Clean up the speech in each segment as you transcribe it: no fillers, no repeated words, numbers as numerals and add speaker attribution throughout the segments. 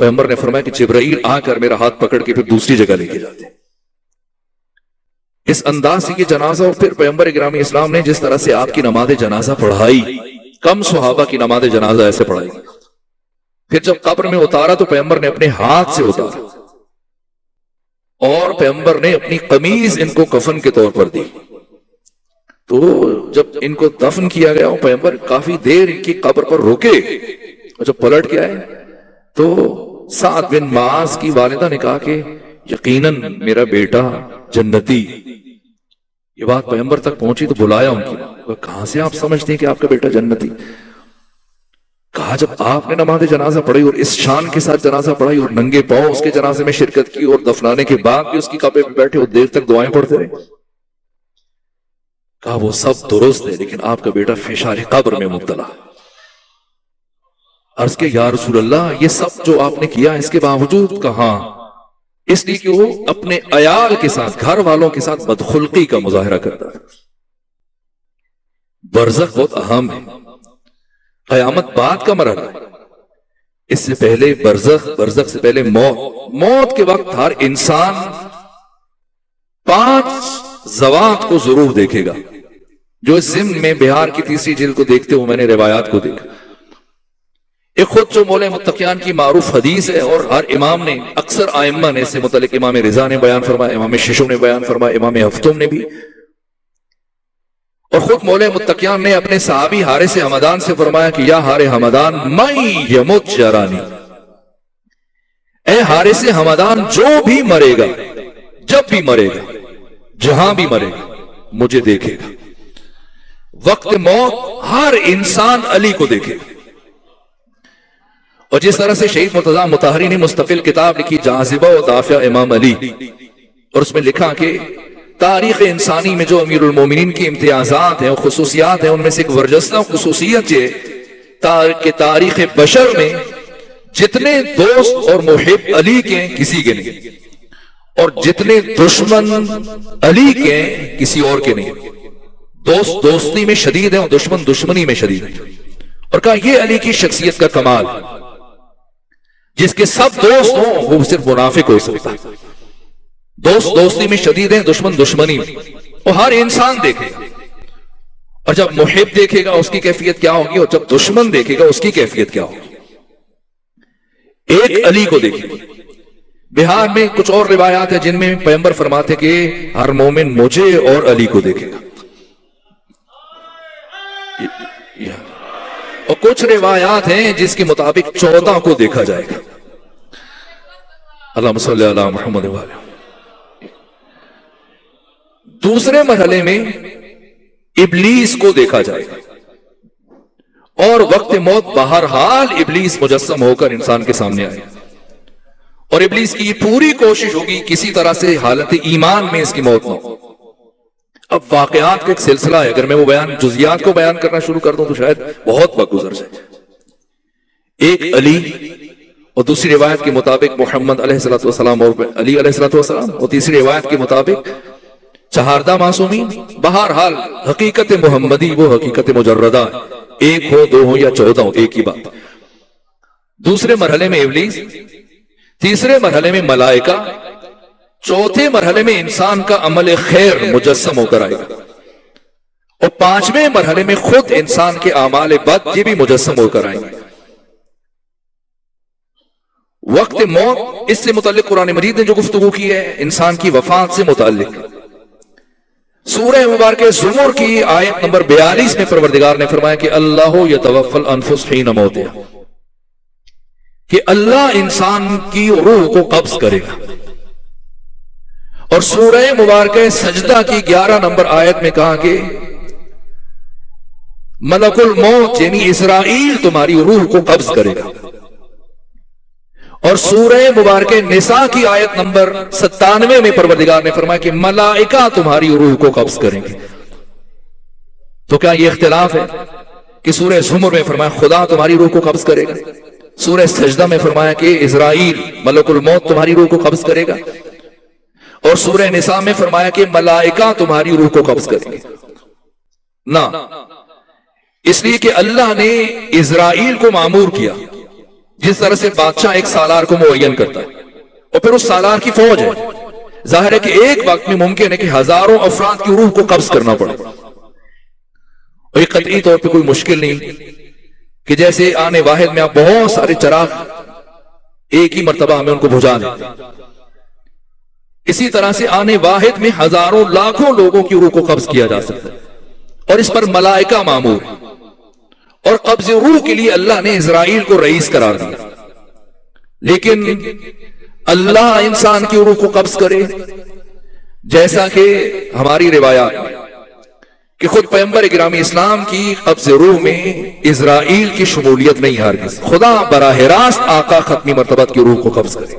Speaker 1: پیغمبر نے فرمایا کہ جبرائیل آ کر میرا ہاتھ پکڑ کے پھر دوسری جگہ لے کے جاتے ہیں۔ اس انداز سے یہ جنازہ، اور پھر پیغمبر گرامی اسلام نے جس طرح سے آپ کی نماز جنازہ پڑھائی، کم صحابہ کی نماز جنازہ ایسے پڑھائی۔ پھر جب قبر میں اتارا تو پیغمبر نے اپنے ہاتھ سے اتارا، اور پیغمبر نے اپنی قمیض ان کو کفن کے طور پر دی۔ تو جب ان کو دفن کیا گیا، پیغمبر کافی دیر ان کی قبر پر رکے، اور جب پلٹ کے آئے تو سعد بن معاذ کی والدہ نے کہا کہ یقیناً میرا بیٹا جنتی۔ یہ بات پیغمبر تک پہنچی تو بلایا ان کی، کہاں سے آپ سمجھتے ہیں کہ آپ کا بیٹا جنتی؟ کہا جب آپ نے نماز جنازہ پڑھی اور اس شان کے ساتھ جنازہ پڑھائی اور ننگے پاؤں اس کے جنازے میں شرکت کی، اور دفنانے کے بعد بھی اس کی قبر پہ بیٹھے اور دیر تک دعائیں پڑھتے رہے، کہا وہ سب درست ہے، لیکن آپ کا بیٹا فشار قبر میں مبتلا۔ عرض کہ یا رسول اللہ، یہ سب جو آپ نے کیا اس کے باوجود کہاں؟ اس لیے کہ وہ اپنے عیال کے ساتھ، گھر والوں کے ساتھ بدخلقی کا مظاہرہ کرتا ہے۔ برزخ بہت اہم ہے، قیامت بعد کا مرحلہ ہے، اس سے پہلے برزخ، برزخ سے پہلے موت۔ موت کے وقت ہر انسان 5 زوات کو ضرور دیکھے گا، جو اس ضمن میں بہار کی تیسری جلد کو دیکھتے ہوئے میں نے روایات کو دیکھا۔ ایک خود جو مولے متقیان کی معروف حدیث ہے، اور ہر امام نے، اکثر ائمہ نے اس سے متعلق، امام رضا نے بیان فرمایا، امام ششم نے بیان فرمایا، امام ہفتم نے بھی، اور خود مولے متقیان نے اپنے صحابی حارث حمدان سے فرمایا کہ یا حارث حمدان من یمت جرانی، اے حارث حمدان جو بھی مرے گا، جب بھی مرے گا، جہاں بھی مرے گا، مجھے دیکھے گا۔ وقت موت ہر انسان علی کو دیکھے گا۔ اور جس طرح سے شہید مرتضیٰ مطہری نے مستقل کتاب لکھی جاذبہ و دافع امام علی، اور اس میں لکھا کہ تاریخ انسانی میں جو امیر المومنین کی امتیازات ہیں اور خصوصیات ہیں، ان میں سے ایک برجستہ خصوصیت یہ کہ تاریخ بشر میں جتنے دوست اور محب علی کے کسی کے نہیں، اور جتنے دشمن علی کے کسی اور کے نہیں۔ دوست دوستی میں شدید ہے اور دشمن دشمنی میں شدید ہے، اور کہا یہ علی کی شخصیت کا کمال، جس کے سب دوست ہوں وہ صرف منافق ہو سکتا ہے۔ دوست دوستی میں شدید ہے، دشمن دشمنی میں، اور ہر انسان دیکھے گا، اور جب محب دیکھے گا اس کی کیفیت کیا ہوگی، اور جب دشمن دیکھے گا اس کی کیفیت کیا ہوگی۔ ایک علی کو دیکھے گا۔ بہار میں کچھ اور روایات ہیں جن میں پیغمبر فرماتے کہ ہر مومن مجھے اور علی کو دیکھے گا، اور کچھ روایات ہیں جس کے مطابق 14 کو دیکھا جائے گا۔ اللہم صلی علی محمد وعلی۔ دوسرے مرحلے میں ابلیس کو دیکھا جائے گا، اور وقت موت بہرحال ابلیس مجسم ہو کر انسان کے سامنے آئے، اور ابلیس کی یہ پوری کوشش ہوگی کسی طرح سے حالت ایمان میں اس کی موت نہ ہو۔ اب واقعات کا ایک سلسلہ ہے، اگر میں وہ جزیات کو بیان کرنا شروع کر دوں تو شاید بہت وقت گزر جائے۔ ایک علی، اور دوسری روایت کے مطابق محمد علیہ السلام اور علی علیہ السلام، اور تیسری روایت کے مطابق چہاردہ معصومین۔ بہرحال حقیقت محمدی وہ حقیقت مجردہ، ایک ہو، دو ہو یا 14 ہو، ایک ہی بات۔ دوسرے مرحلے میں ابلیس، تیسرے مرحلے میں ملائکہ، چوتھے مرحلے میں انسان کا عمل خیر مجسم ہو کر آئے گا، اور 5ویں مرحلے میں خود انسان کے اعمال بد یہ بھی مجسم ہو کر آئیں گے۔ وقت موت، اس سے متعلق قرآن مجید نے جو گفتگو کی ہے انسان کی وفات سے متعلق، سورہ مبارکہ زمر کی آیت نمبر 42 میں پروردگار نے فرمایا کہ اللہ یتوفی الانفس حین موتہا، کہ اللہ انسان کی روح کو قبض کرے گا۔ اور سورہ مبارکہ سجدہ کی 11 نمبر آیت میں کہا کہ ملک الموت یعنی اسرائیل تمہاری روح کو قبض کرے گا۔ اور سورہ مبارکہ نساء کی آیت نمبر 97 میں پروردگار نے فرمایا کہ ملائکہ تمہاری روح کو قبض کریں گے۔ تو کیا یہ اختلاف ہے کہ سورہ زمر میں فرمایا خدا تمہاری روح کو قبض کرے گا، سورہ سجدہ میں فرمایا کہ اسرائیل ملک الموت تمہاری روح کو قبض کرے گا، اور سورہ نساء میں فرمایا کہ ملائکہ تمہاری روح کو قبض کریں گے؟ نہ، اس لیے کہ اللہ نے اسرائیل کو مامور کیا، جس طرح سے بادشاہ ایک سالار کو معین کرتا ہے اور پھر اس سالار کی فوج ہے، ظاہر ہے کہ ایک وقت میں ممکن ہے کہ ہزاروں افراد کی روح کو قبض کرنا پڑے، اور یہ قطعی طور پہ کوئی مشکل نہیں کہ جیسے آنے واحد میں آپ بہت سارے چراغ ایک ہی مرتبہ ہمیں ان کو بجھا دیں، اسی طرح سے آنے واحد میں ہزاروں لاکھوں لوگوں کی روح کو قبض کیا جا سکتا ہے، اور اس پر ملائکہ مامور، اور قبض روح کے لیے اللہ نے اسرائیل کو رئیس قرار دیا۔ لیکن اللہ انسان کی روح کو قبض کرے، جیسا کہ ہماری روایات میں کہ خود پیغمبر گرامی اسلام کی قبض روح میں اسرائیل کی شمولیت نہیں، ہرگز خدا براہ راست آقا ختمی مرتبت کی روح کو قبض کرے۔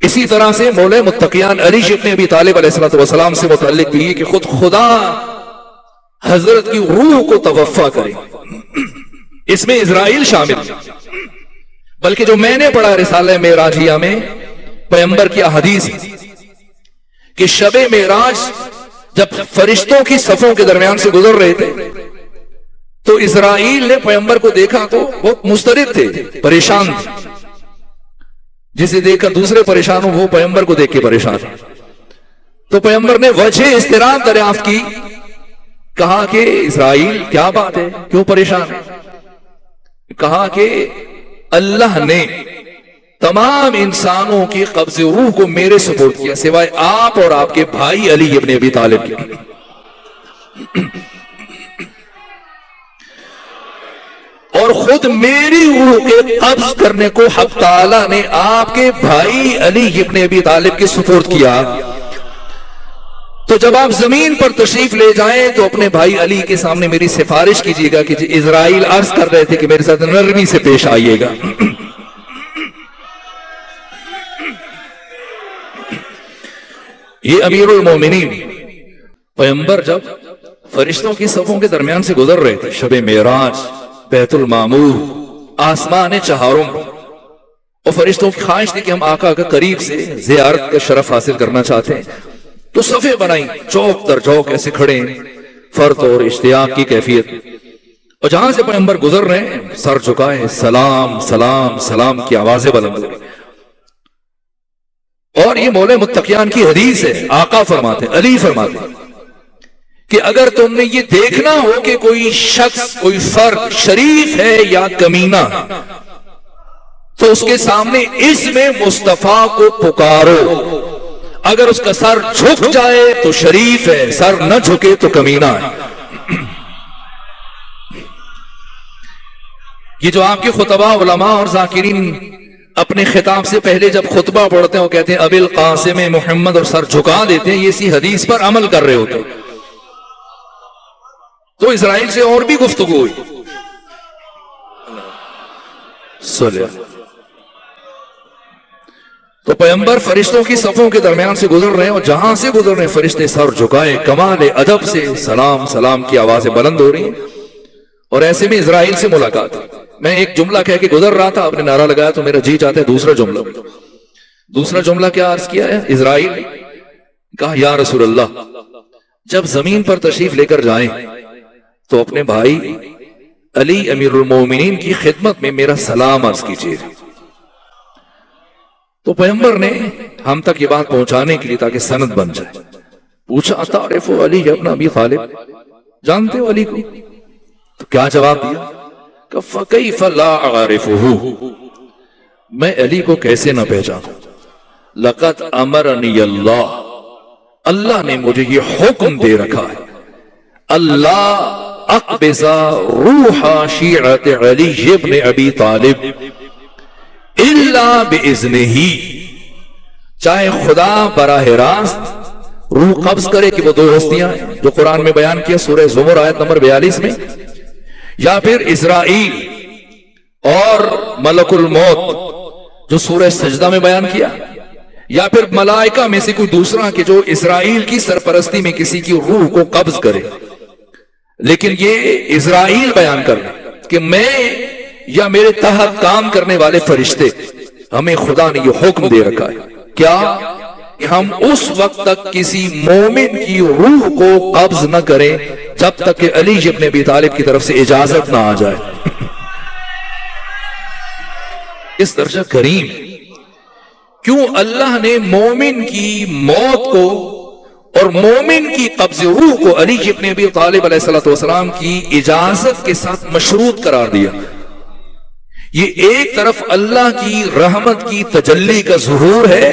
Speaker 1: اسی طرح سے مولا متقیان علی ابن ابی طالب علیہ السلام سے متعلق بھی ہے کہ خود خدا حضرت کی روح کو توفا کرے، اس میں اسرائیل شامل ہے۔ بلکہ جو میں نے پڑھا رسالہ معراجیہ میں پیغمبر کی احادیث کہ شب معراج جب فرشتوں کی صفوں کے درمیان سے گزر رہے تھے تو اسرائیل نے پیغمبر کو دیکھا تو بہت مضطرب تھے، پریشان تھے، جسے دیکھ کر دوسرے پریشان ہوں وہ پیغمبر کو دیکھ کے پریشان ہیں۔ تو پیغمبر نے وجہ اضطراب دریافت کی، کہا کہ اسرائیل کیا بات ہے، کیوں پریشان ہے؟ کہا کہ اللہ نے تمام انسانوں کی قبض روح کو میرے سپورٹ کیا سوائے آپ اور آپ کے بھائی علی ابن ابی طالب کے، اور خود میری روح کے قبض کرنے کو حق تعالیٰ نے آپ کے بھائی علی ابن ابی طالب کے سپورٹ کیا۔ تو جب آپ زمین پر تشریف لے جائیں تو اپنے بھائی علی کے سامنے میری سفارش کیجیے گا کہ اسرائیل عرض کر رہے تھے کہ میرے ساتھ نرمی سے پیش آئیے گا۔ یہ امیر المومنین پیغمبر جب فرشتوں کی صفوں کے درمیان سے گزر رہے تھے شب معراج، بیت المعمور، آسمان چہاروں، اور فرشتوں کی خواہش تھی کہ ہم آقا کا قریب سے زیارت کا شرف حاصل کرنا چاہتے ہیں، تو صفیں بنائیں، چوک در چوک ایسے کھڑے ہیں، فرط اور اشتیاق کی کیفیت، اور جہاں سے پیغمبر گزر رہے ہیں سر جھکائے سلام سلام سلام کی آوازیں بلند ہو رہی۔ اور یہ مولا متقیان کی حدیث ہے، آقا فرماتے ہیں، علی فرماتے ہیں کہ اگر تم نے یہ دیکھنا ہو کہ کوئی شخص، کوئی فرد شریف ہے یا کمینہ تو اس کے سامنے اسم مصطفیٰ کو پکارو، اگر اس کا سر جھک جائے تو شریف ہے، سر نہ جھکے تو کمینہ ہے۔ یہ جو آپ کے خطبہ علماء اور ذاکرین اپنے خطاب سے پہلے جب خطبہ پڑھتے ہیں وہ کہتے ہیں ابی القاسم محمد اور سر جھکا دیتے ہیں، یہ اسی حدیث پر عمل کر رہے ہوتے ہیں۔ تو اسرائیل سے اور بھی گفتگو ہوئی، تو پیغمبر فرشتوں کی صفوں کے درمیان سے گزر رہے ہیں، اور جہاں سے گزر رہے ہیں فرشتے سر جھکائے کمال ادب سے سلام سلام کی آوازیں بلند ہو رہی ہیں، اور ایسے میں اسرائیل سے ملاقات۔ میں ایک جملہ کہہ کے گزر رہا تھا، آپ نے نعرہ لگایا تو میرا جی چاہتا ہے دوسرا جملہ کیا عرض کیا ہے؟ اسرائیل کہا یا رسول اللہ جب زمین پر تشریف لے کر جائیں تو اپنے بھائی علی امیر المومنین کی خدمت میں میرا سلام عرض کیجیے۔ تو پیغمبر نے ہم تک یہ بات پہنچانے کے لیے تاکہ سند بن جائے پوچھا اتعرف علی ابن ابی طالب، جانتے ہو علی کو؟ تو کیا جواب دیا کہ فکیف لا اعرفہ، میں علی کو کیسے نہ پہچانوں، لقد امرنی اللہ، اللہ نے مجھے یہ حکم دے رکھا ہے، اللہ اقبض روح شیعت علی ابن ابی طالب الا باذنہ، چاہے خدا براہ راست روح قبض کرے کہ وہ دو ہستیاں ہیں جو قرآن میں بیان کیا سورہ زمر آیت نمبر 42 میں، یا پھر اسرائیل اور ملک الموت جو سورہ سجدہ میں بیان کیا، یا پھر ملائکہ میں سے کوئی دوسرا کہ جو اسرائیل کی سرپرستی میں کسی کی روح کو قبض کرے۔ لیکن یہ اسرائیل بیان کر رہے کہ میں یا میرے تحت کام کرنے والے فرشتے، ہمیں خدا نے یہ حکم دے رکھا ہے کیا کہ ہم اس وقت تک کسی مومن کی روح کو قبض نہ کریں جب تک کہ علی ابن ابی طالب کی طرف سے اجازت نہ آ جائے۔ کس درجہ کریم. کیوں اللہ نے مومن کی موت کو اور مومن کی قبض روح کو علی ابن ابی طالب علیہ الصلوۃ والسلام کی اجازت کے ساتھ مشروط قرار دیا. یہ ایک طرف اللہ کی رحمت کی تجلی کا ظہور ہے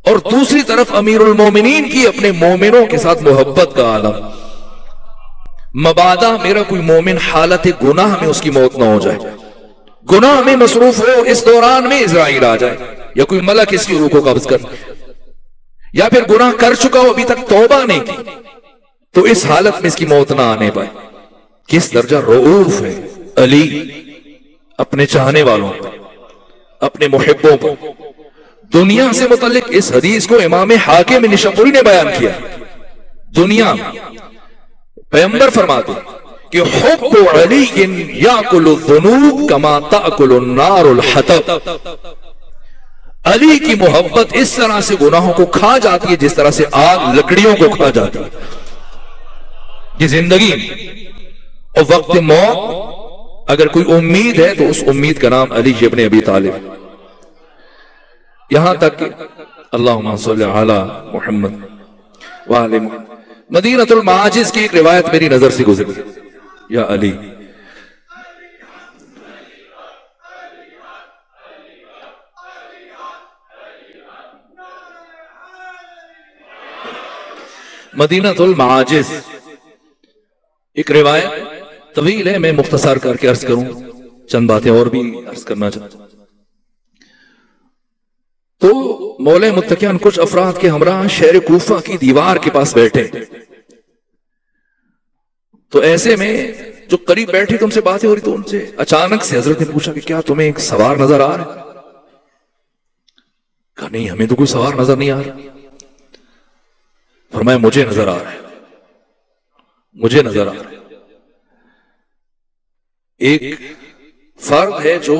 Speaker 1: اور دوسری طرف امیر المومنین کی اپنے مومنوں کے ساتھ محبت کا عالم. مبادا میرا کوئی مومن حالت گناہ میں اس کی موت نہ ہو جائے, گناہ میں مصروف ہو, اس دوران میں اسرائیل آ جائے یا کوئی ملک اس کی روح کو قبض کر, یا پھر گناہ کر چکا ہو ابھی تک توبہ نہیں کی, تو اس حالت میں اس کی موت نہ آنے پائے. کس درجہ رؤوف ہے علی اپنے چاہنے والوں پر, اپنے محبوں پر. دنیا سے متعلق اس حدیث کو امام حاکم نشاپوری نے بیان کیا. دنیا پیغمبر فرماتے کہ حب علی یاکل الذنوب کما تاکل النار الحطب. علی کی محبت اس طرح سے گناہوں کو کھا جاتی ہے جس طرح سے آگ لکڑیوں کو کھا جاتی ہے. یہ زندگی اور وقت موت اگر کوئی امید ہے تو اس امید کا نام علی ابن ابی طالب. یہاں تک کہ اللہم صلی علی محمد وآل محمد. مدینۃ المعاجز کی ایک روایت میری نظر سے گزری. یا علی مدینۃ المعاجز ایک روایت طویل ہے, میں مختصر کر کے عرض کروں, چند باتیں اور بھی عرض کرنا چاہتا ہوں. تو مولا متقیان کچھ افراد کے ہمراہ شہر کوفہ کی دیوار کے پاس بیٹھے, تو ایسے میں جو قریب بیٹھے تو ان سے باتیں ہو رہی, تو ان سے اچانک سے حضرت نے پوچھا کہ کیا تمہیں ایک سوار نظر آ رہا ہے؟ کہا نہیں ہمیں تو کوئی سوار نظر نہیں آ رہا. فرمایا مجھے نظر آ رہا ہے, مجھے نظر آ رہا ہے. ایک فرد ہے جو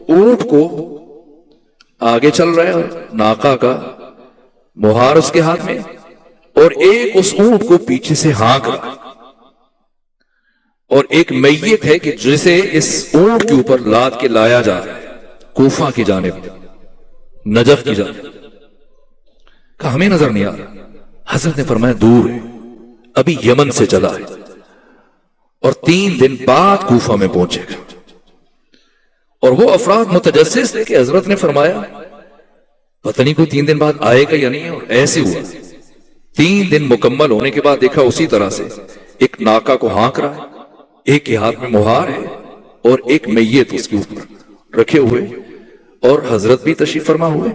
Speaker 1: اونٹ کو آگے چل رہا ہے اور ناقہ کا مہار اس کے ہاتھ میں, اور ایک اس اونٹ کو پیچھے سے ہانک رہا, اور ایک میت ہے کہ جسے اس اونٹ کے اوپر لاد کے لایا جا رہا ہے کوفہ کی جانب, نجف کی جانب. کہا ہمیں نظر نہیں آ رہا. حضرت نے فرمایا دور ہے, ابھی یمن سے چلا ہے اور 3 دن بعد کوفہ میں پہنچے گا. اور وہ افراد متجسس تھے کہ حضرت نے فرمایا پتہ نہیں کوئی 3 دن بعد آئے گا یا نہیں, اور ایسے ہوا. 3 دن مکمل ہونے کے بعد دیکھا اسی طرح سے ایک ناکا کو ہانک رہا ہے, ایک کے ہاتھ میں مہار ہے اور ایک میت اس کے اوپر رکھے ہوئے, اور حضرت بھی تشریف فرما ہوئے.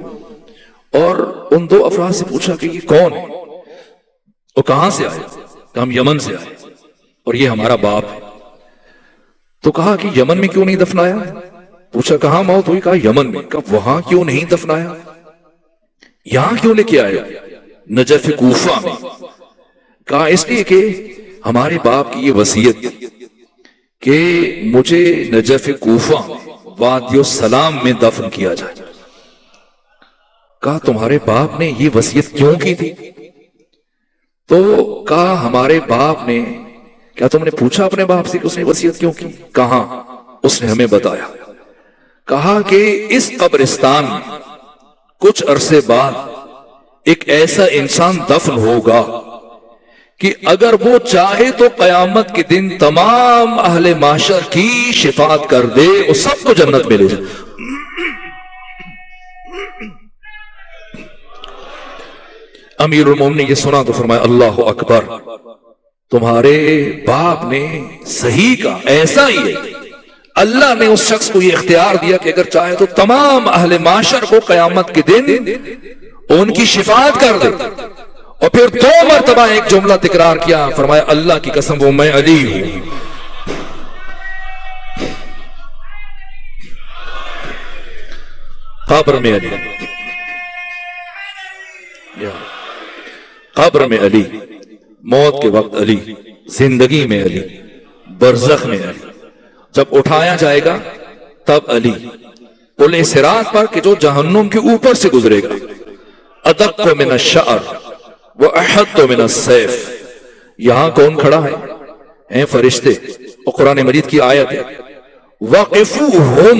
Speaker 1: اور ان 2 افراد سے پوچھا کہ یہ کون ہے, وہ کہاں سے آئے؟ کہ ہم یمن سے آئے اور یہ ہمارا باپ ہے. تو کہا کہ یمن میں کیوں نہیں دفنایا؟ پوچھا کہاں موت ہوئی؟ کہا یمن میں. کہا وہاں کیوں نہیں دفنایا, یہاں کیوں لے کے آئے نجف کوفہ میں؟ کہا اس لیے کہ ہمارے باپ کی یہ وصیت کہ مجھے نجف کوفہ وادی السلام میں دفن کیا جائے. کہا تمہارے باپ نے یہ وصیت کیوں کی تھی؟ تو کہا ہمارے باپ نے. کیا تم نے پوچھا اپنے باپ سے کہ اس نے وصیت کیوں کی؟ کہاں؟ اس نے ہمیں بتایا. کہا کہ اس قبرستان میں کچھ عرصے بعد ایک ایسا انسان دفن ہوگا کہ اگر وہ چاہے تو قیامت کے دن تمام اہل معاشر کی شفاعت کر دے, وہ سب کو جنت میں لے جائے. امیر المومنین نے یہ سنا تو فرمایا اللہ اکبر, تمہارے باپ نے صحیح کہا, ایسا ہی ہے. اللہ نے اس شخص کو یہ اختیار دیا کہ اگر چاہے تو تمام اہل معاشر کو قیامت کے دن ان کی شفاعت کر دے. اور پھر 2 مرتبہ ایک جملہ تکرار کیا, فرمایا اللہ کی قسم وہ میں علی ہوں. قبر میں علی, قبر میں علی, موت کے وقت علی, زندگی میں علی, برزخ میں علی, جب اٹھایا جائے گا تب علی, پل صراط پر کہ جو جہنم کے اوپر سے گزرے گا, ادق من الشعر واحد من السیف. یہاں کون کھڑا ہے؟ ہیں فرشتے. اور قرآن مجید کی آیت ہے وقفوہم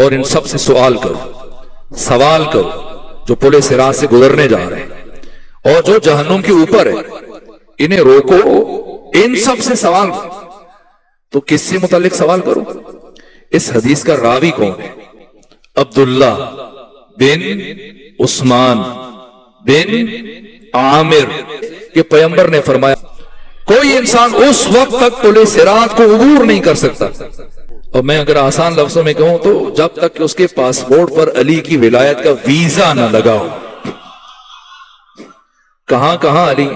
Speaker 1: اور ان سب سے سوال کرو جو پل صراط سے گزرنے جا رہے ہیں اور جو جہنم کے اوپر ہے، انہیں روکو، ان سب سے سوال کرو۔ تو کس سے متعلق سوال کرو؟ اس حدیث کا راوی کون ہے؟ عبداللہ بن عثمان بن عامر، کہ پیغمبر نے فرمایا کوئی انسان اس وقت تک پل صراط کو عبور نہیں کر سکتا، اور میں اگر آسان لفظوں میں کہوں تو جب تک کہ اس کے پاسپورٹ پر علی کی ولایت کا ویزا نہ لگا ہو۔ کہاں علی